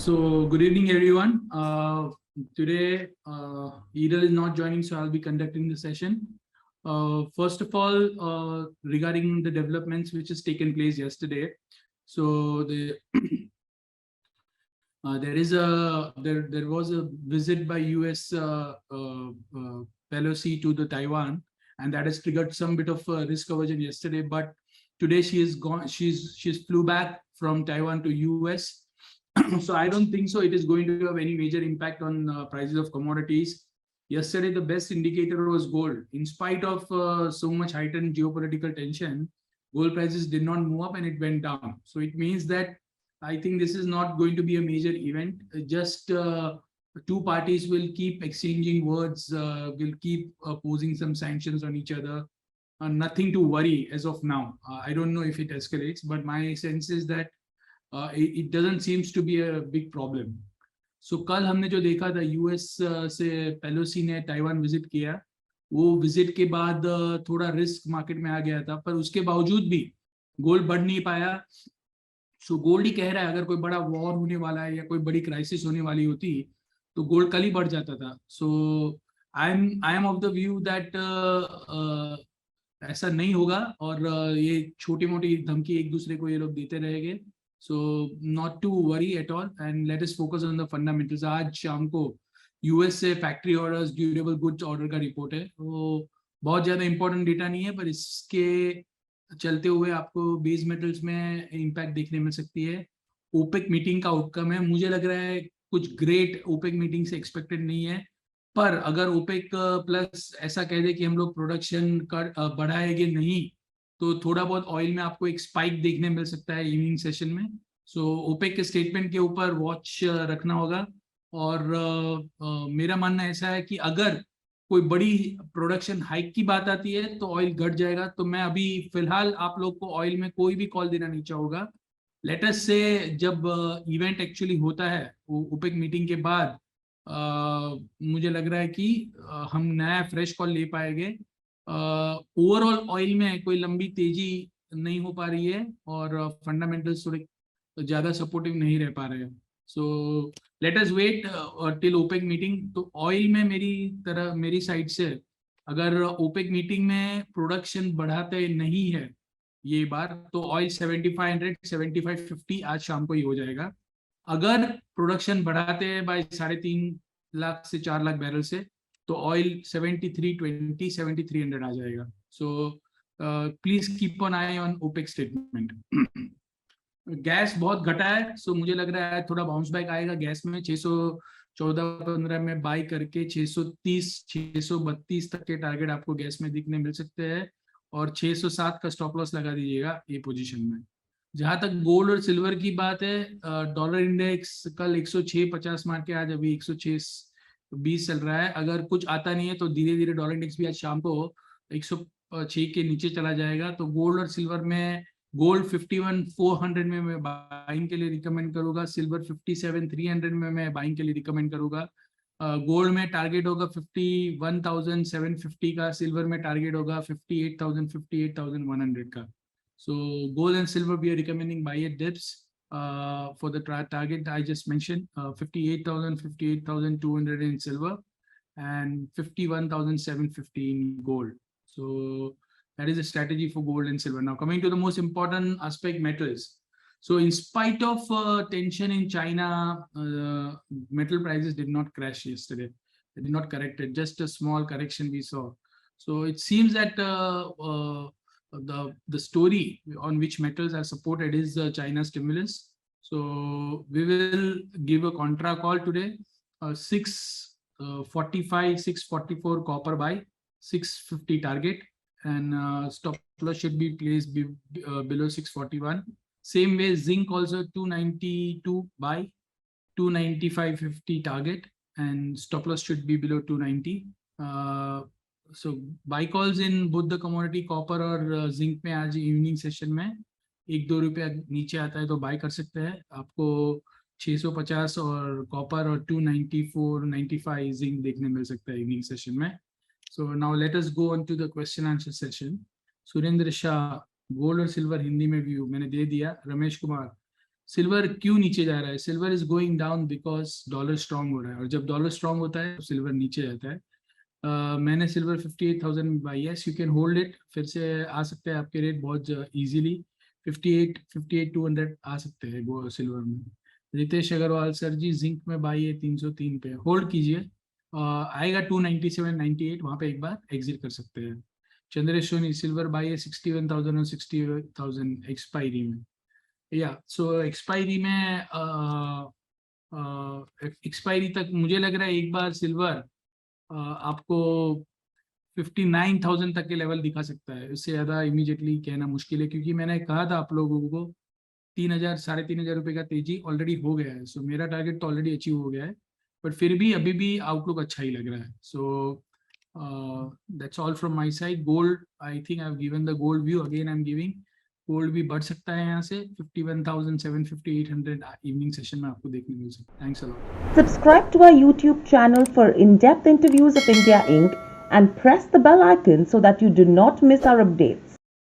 So good evening, everyone. Today, Edel is not joining, so I'll be conducting the session. First of all, regarding the developments which has taken place yesterday, so there was a visit by US Pelosi to the Taiwan, and that has triggered some bit of risk aversion yesterday. But today she is gone. She's flew back from Taiwan to US. So I don't think so it is going to have any major impact on prices of commodities. Yesterday, the best indicator was gold. In spite of so much heightened geopolitical tension, gold prices did not move up and it went down. So it means that I think this is not going to be a major event. Just two parties will keep exchanging words, will keep posing some sanctions on each other. Nothing to worry as of now. I don't know if it escalates, but my sense is that it doesn't seems to be a big problem. So कल हमने जो देखा था US से Pelosi ने Taiwan visit किया, वो visit के बाद थोड़ा रिस्क मार्केट में आ गया था, पर उसके बावजूद भी गोल्ड बढ़ नहीं पाया. सो गोल्ड ही कह रहा है अगर कोई बड़ा वॉर होने वाला है या कोई बड़ी क्राइसिस होने वाली होती तो गोल्ड कल ही बढ़ जाता था. So I am of the view that ऐसा नहीं होगा और ये छोटी मोटी धमकी एक दूसरे को ये लोग देते रहेंगे. So not to worry at all and let us focus on the fundamentals. आज शाम को यूएस से factory orders, durable goods order का रिपोर्ट है. वो बहुत ज़्यादा इंपॉर्टेंट डेटा नहीं है, पर इसके चलते हुए आपको बेस मेटल्स में इम्पैक्ट देखने मिल सकती है. ओपेक मीटिंग का आउटकम है, मुझे लग रहा है कुछ ग्रेट ओपेक मीटिंग से एक्सपेक्टेड नहीं है, पर अगर ओपेक प्लस ऐसा कह दे कि हम लोग प्रोडक्शन बढ़ाएंगे नहीं तो थोड़ा बहुत ऑयल में आपको एक स्पाइक देखने मिल सकता है इवनिंग सेशन में. सो ओपेक के स्टेटमेंट के ऊपर वॉच रखना होगा. और मेरा मानना ऐसा है कि अगर कोई बड़ी प्रोडक्शन हाइक की बात आती है तो ऑयल घट जाएगा. तो मैं अभी फिलहाल आप लोग को ऑयल में कोई भी कॉल देना नहीं चाहूँगा. लेट अस से जब इवेंट एक्चुअली होता है ओपेक मीटिंग के बाद, मुझे लग रहा है कि हम नया फ्रेश कॉल ले पाएंगे. ओवरऑल ऑयल में कोई लंबी तेजी नहीं हो पा रही है और फंडामेंटल्स थोड़े ज़्यादा सपोर्टिव नहीं रह पा रहे हैं. So let us wait till OPEC meeting. तो ऑयल में मेरी साइड से अगर ओपेक मीटिंग में प्रोडक्शन बढ़ाते नहीं है ये बार, तो ऑयल 7500 7550 आज शाम को ही हो जाएगा. अगर प्रोडक्शन बढ़ाते हैं बाय 3.5 लाख से 4 लाख बैरल से तो ऑयल 7320 7300 आ जाएगा. So please keep an eye on OPEC statement. Gas बहुत घटा है, सो मुझे लग रहा है थोड़ा बाउंस बैक आएगा गैस में. 614-15 में बाई करके 630 632 तक के टारगेट आपको गैस में दिखने मिल सकते हैं और 607 का स्टॉप लॉस लगा दीजिएगा ये पोजीशन में. जहां तक गोल्ड और सिल्वर की बात है, डॉलर इंडेक्स कल 106.50 मार के आज अभी 106.20 चल रहा है. अगर कुछ आता नहीं है तो धीरे धीरे डॉलर इंडेक्स भी आज शाम को 106 के नीचे चला जाएगा. तो गोल्ड और सिल्वर में गोल्ड 51,400 में मैं बाइंग के लिए रिकमेंड करूंगा. सिल्वर 57,300 में मैं बाइंग के लिए रिकमेंड करूंगा. गोल्ड में टारगेट होगा 51,750 का, सिल्वर में टारगेट होगा 58,000 58,100 का. So gold and silver we are recommending buy at dips for the target I just mentioned, 58,000 58,200 in silver and 51,750 in gold. So that is a strategy for gold and silver. Now coming to the most important aspect, metals. So in spite of tension in China, metal prices did not crash yesterday. They did not correct it, just a small correction we saw. So it seems that the story on which metals are supported is China stimulus. So we will give a contra call today, 645 644 copper buy, 650 target, and stop loss should be placed below 641. Same way zinc also 292 buy, 295.50 target, and stop loss should be below 290. So buy calls in both the commodity copper और zinc में आज evening session में 1-2 रुपया नीचे आता है तो bye कर सकते हैं. आपको 650 और कॉपर और 294-95 जिंक देखने मिल सकता है इवनिंग सेशन में. So now let us go on to the question answer session. Surendra Shah, gold और सिल्वर हिंदी में व्यू मैंने दे दिया. रमेश कुमार, सिल्वर क्यों नीचे जा रहा है? Silver is going down because dollar strong हो रहा है, और जब डॉलर स्ट्रांग होता है तो सिल्वर नीचे जाता है। मैंने सिल्वर 58,000 में by, yes you can hold it, फिर से आ सकते हैं आपके रेट बहुत इजीली, 58 आ सकते हैं वो सिल्वर में। रितेश अग्रवाल सर जी जिंक में बाई है 303 पे, होल्ड कीजिए, आएगा 297 98, वहां पे एक बार एग्जिट कर सकते हैं। चंद्रेश सोनी सिल्वर बाई है 61,000 और 60,000 एक्सपायरी में, या सो एक्सपायरी में एक्सपायरी तक मुझे लग रहा है एक बार सिल्वर आपको 59,000 तक के लेवल दिखा सकता है, इससे ज़्यादा इमीडिएटली कहना मुश्किल है, क्योंकि मैंने कहा था आप लोगों को 3,000 3,500 रुपये का तेजी ऑलरेडी हो गया है। सो मेरा टारगेट तो ऑलरेडी अचीव हो गया है, बट फिर भी अभी भी आउटलुक अच्छा ही लग रहा है। So that's all from my side. Gold, I think I have given the gold view, again I am giving. Gold भी बढ़ सकता है यहाँ से 51,750 800 इवनिंग सेशन में आपको देखने मिल सकता है। Thanks a lot. Subscribe to our YouTube channel for in-depth interviews of India Inc. and press the bell icon so that you do not miss our updates.